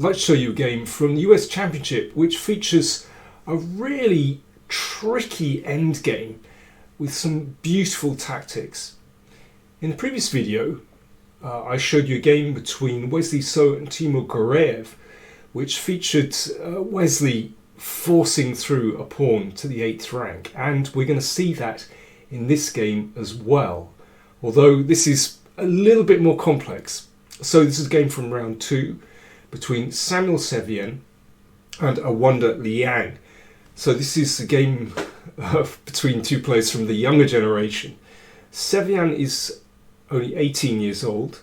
I'd like to show you a game from the US Championship which features a really tricky endgame with some beautiful tactics. In the previous video I showed you a game between Wesley So and Timur Goreev which featured Wesley forcing through a pawn to the 8th rank, and we're going to see that in this game as well, although this is a little bit more complex. So this is a game from round 2 between Samuel Sevian and Awonder Liang. So this is a game between two players from the younger generation. Sevian is only 18 years old,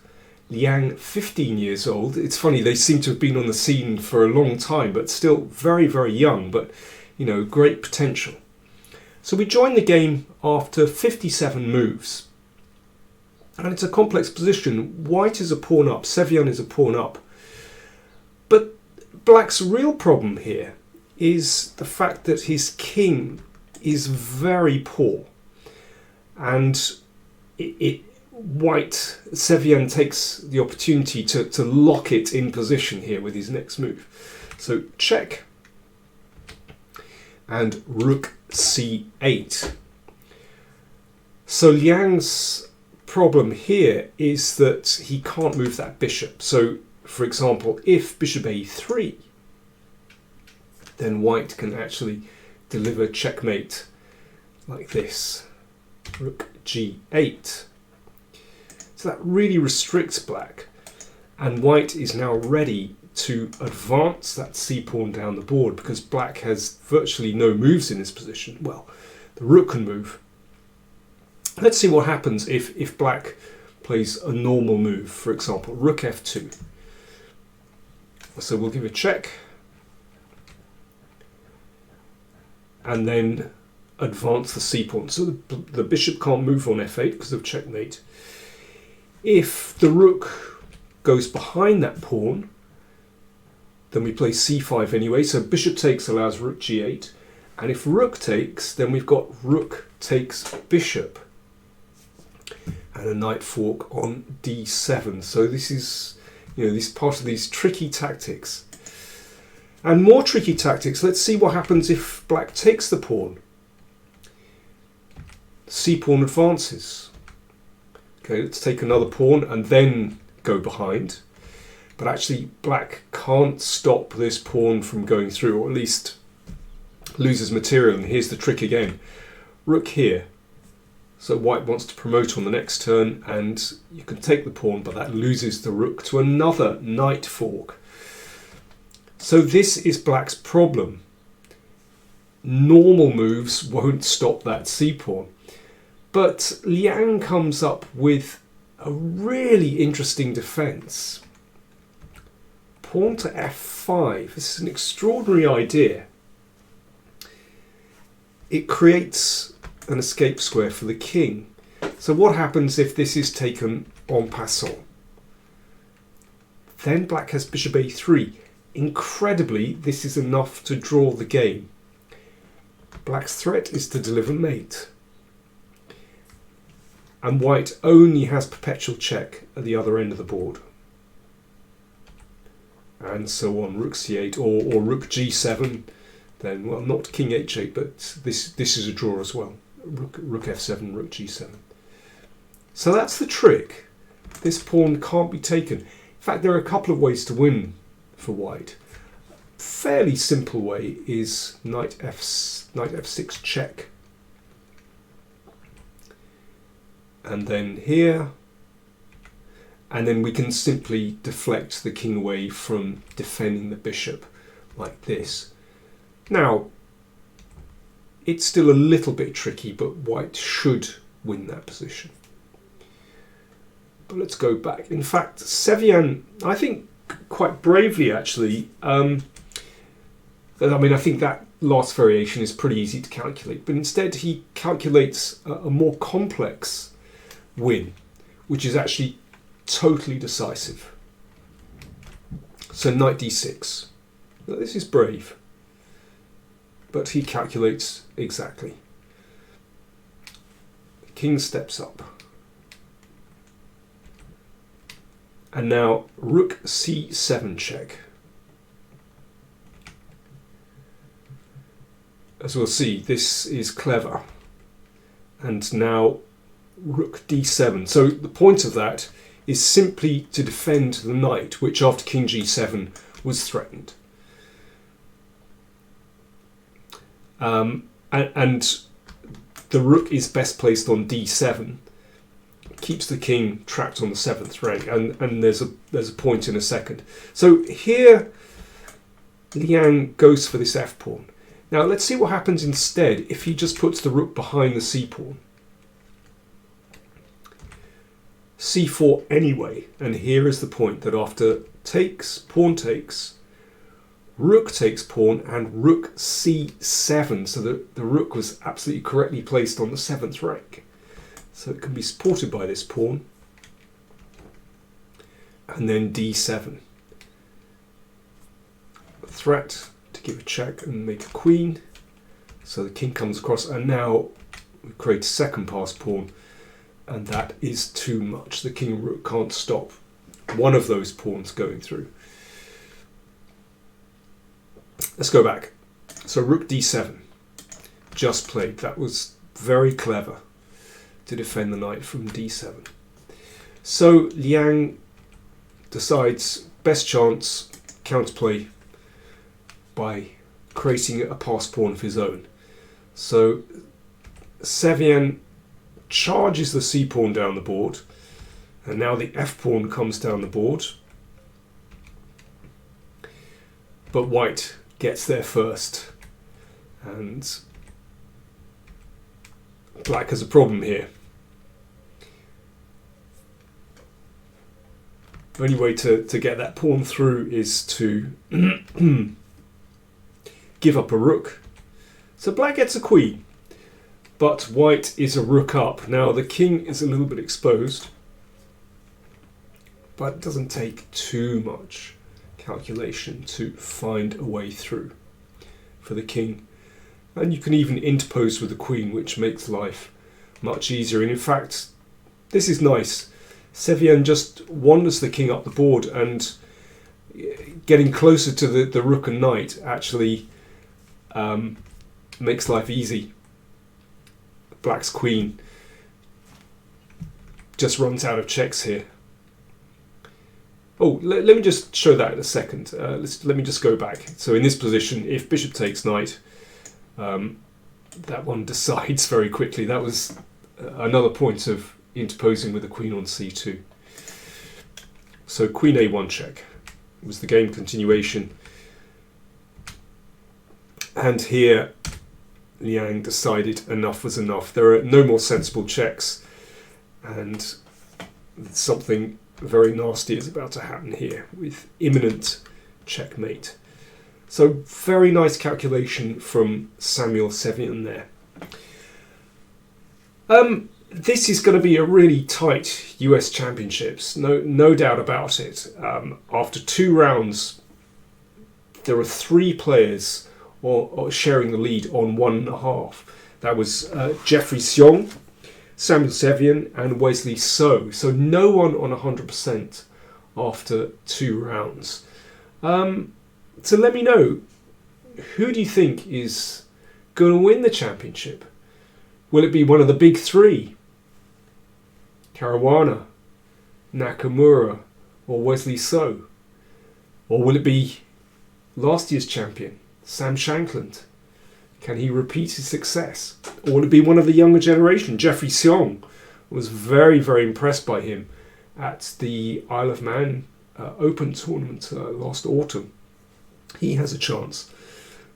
Liang 15 years old. It's funny, they seem to have been on the scene for a long time, but still very, very young, but you know, great potential. So we join the game after 57 moves. And it's a complex position. White is a pawn up, Sevian is a pawn up. But Black's real problem here is the fact that his king is very poor. And Sevian takes the opportunity to lock it in position here with his next move. So check and rook c8. So Liang's problem here is that he can't move that bishop. So for example, if bishop a3, then white can actually deliver checkmate like this, rook g8. So that really restricts black, and white is now ready to advance that c-pawn down the board because black has virtually no moves in this position. Well, the rook can move. Let's see what happens if black plays a normal move, for example, rook f2. So we'll give a check and then advance the c-pawn. So the bishop can't move on f8 because of checkmate. If the rook goes behind that pawn, then we play c5 anyway, so bishop takes allows rook g8, and if rook takes, then we've got rook takes bishop and a knight fork on d7. So this is, you know, this part of these tricky tactics. And more tricky tactics, let's see what happens if black takes the pawn. C-pawn advances. Okay, let's take another pawn and then go behind. But actually black can't stop this pawn from going through, or at least loses material. And here's the trick again. Rook here. So white wants to promote on the next turn, and you can take the pawn, but that loses the rook to another knight fork. So this is black's problem. Normal moves won't stop that c-pawn. But Liang comes up with a really interesting defense. Pawn to f5. This is an extraordinary idea. It creates an escape square for the king. So what happens if this is taken en passant? Then black has bishop a3. Incredibly, this is enough to draw the game. Black's threat is to deliver mate. And white only has perpetual check at the other end of the board. And so on, rook c8 or rook g7, then, well, not king h8, but this is a draw as well. Rook f7, rook g7. So that's the trick. This pawn can't be taken. In fact, there are a couple of ways to win for white. Fairly simple way is knight f6 check. And then here, and then we can simply deflect the king away from defending the bishop like this. Now, it's still a little bit tricky, but white should win that position. But let's go back. In fact, Sevian, I think quite bravely actually, I think that last variation is pretty easy to calculate, but instead he calculates a more complex win, which is actually totally decisive. So knight d6. Now, this is brave, but he calculates exactly. The king steps up. And now rook c7 check. as we'll see, this is clever. And now rook d7. So the point of that is simply to defend the knight, which after king g7 was threatened. And the rook is best placed on d7, keeps the king trapped on the 7th rank, and there's a point in a second. So here Liang goes for this f pawn. Now let's see what happens instead if he just puts the rook behind the c pawn. c4 anyway, and here is the point that after takes, pawn takes, rook takes pawn, and rook c7, so that the rook was absolutely correctly placed on the 7th rank. So it can be supported by this pawn, and then d7. Threat to give a check and make a queen, so the king comes across, and now we create a second pass pawn, and that is too much. The king and rook can't stop one of those pawns going through. Let's go back. So rook d7, just played. That was very clever to defend the knight from d7. So Liang decides best chance counterplay by creating a pass pawn of his own. So Sevian charges the c pawn down the board, and now the f pawn comes down the board, but white gets there first, and black has a problem here. The only way to get that pawn through is to give up a rook. So black gets a queen, but white is a rook up. Now the king is a little bit exposed, but it doesn't take too much calculation to find a way through for the king. And you can even interpose with the queen, which makes life much easier. And in fact, this is nice. Sevian just wanders the king up the board, and getting closer to the rook and knight actually makes life easy. Black's queen just runs out of checks here. Oh, let me just show that in a second. Let me just go back. So in this position, if bishop takes knight, that one decides very quickly. That was another point of interposing with the queen on c2. So queen a1 check was the game continuation. And here Liang decided enough was enough. There are no more sensible checks, and something very nasty is about to happen here with imminent checkmate. So very nice calculation from Samuel Sevian there. This is going to be a really tight US Championships, no doubt about it. After 2 rounds, there are 3 players or sharing the lead on 1.5. That was Jeffrey Seong, Samuel Sevian, and Wesley So. So no one on 100% after 2 rounds. So let me know, who do you think is going to win the championship? Will it be one of the big 3? Caruana, Nakamura, or Wesley So? Or will it be last year's champion, Sam Shankland? Can he repeat his success? Or will it be one of the younger generation? Jeffrey Seong was very, very impressed by him at the Isle of Man Open tournament last autumn. He has a chance.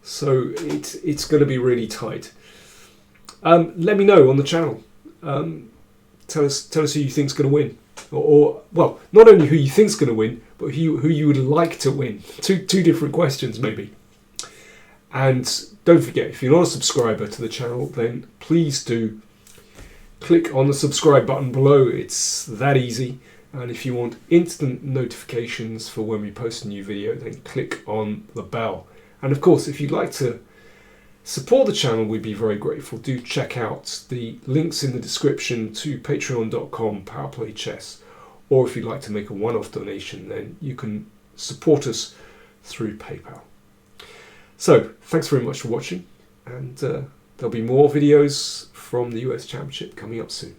So it's going to be really tight. Let me know on the channel. Tell us who you think's going to win. Or well, not only who you think's going to win, but who you would like to win. Two different questions maybe. And don't forget, if you're not a subscriber to the channel, then please do click on the subscribe button below. It's that easy. And if you want instant notifications for when we post a new video, then click on the bell. And of course, if you'd like to support the channel, we'd be very grateful. Do check out the links in the description to patreon.com PowerPlayChess. Or if you'd like to make a one-off donation, then you can support us through PayPal. So, thanks very much for watching. and there'll be more videos from the US Championship coming up soon.